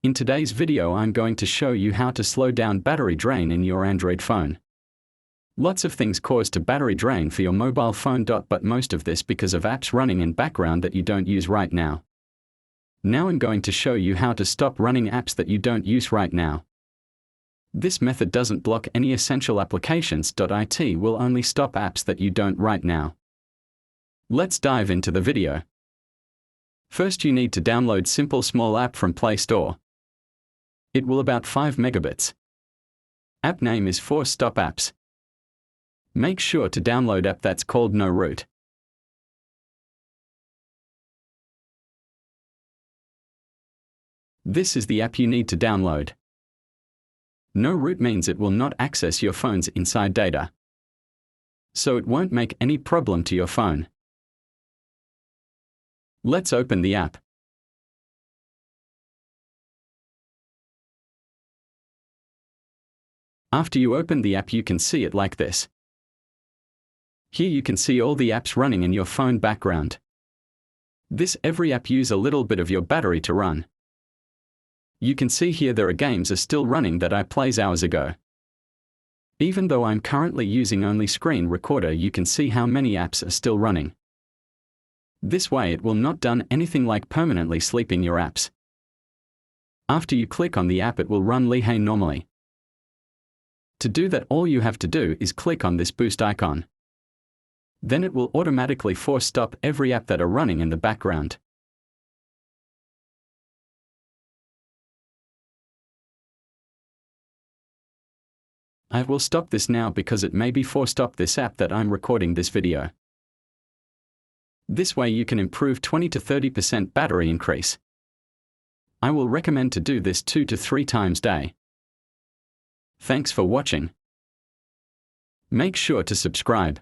In today's video I'm going to show you how to slow down battery drain in your Android phone. Lots of things cause to battery drain for your mobile phone, but most of this because of apps running in background that you don't use right now. Now I'm going to show you how to stop running apps that you don't use right now. This method doesn't block any essential applications. It will only stop apps that you don't right now. Let's dive into the video. First you need to download simple small app from Play Store. It will about 5 megabits. App name is Force Stop Apps. Make sure to download app that's called No Root. This is the app you need to download. No root means it will not access your phone's inside data. So it won't make any problem to your phone. Let's open the app. After you open the app you can see it like this. Here you can see all the apps running in your phone background. Every app use a little bit of your battery to run. You can see here there are games are still running that I played hours ago. Even though I'm currently using only screen recorder, you can see how many apps are still running. This way it will not done anything like permanently sleeping your apps. After you click on the app it will run Lihay normally. To do that all you have to do is click on this boost icon. Then it will automatically force stop every app that are running in the background. I will stop this now because it may be force stop this app that I'm recording this video. This way you can improve 20 to 30% battery increase. I will recommend to do this 2 to 3 times a day. Thanks for watching. Make sure to subscribe.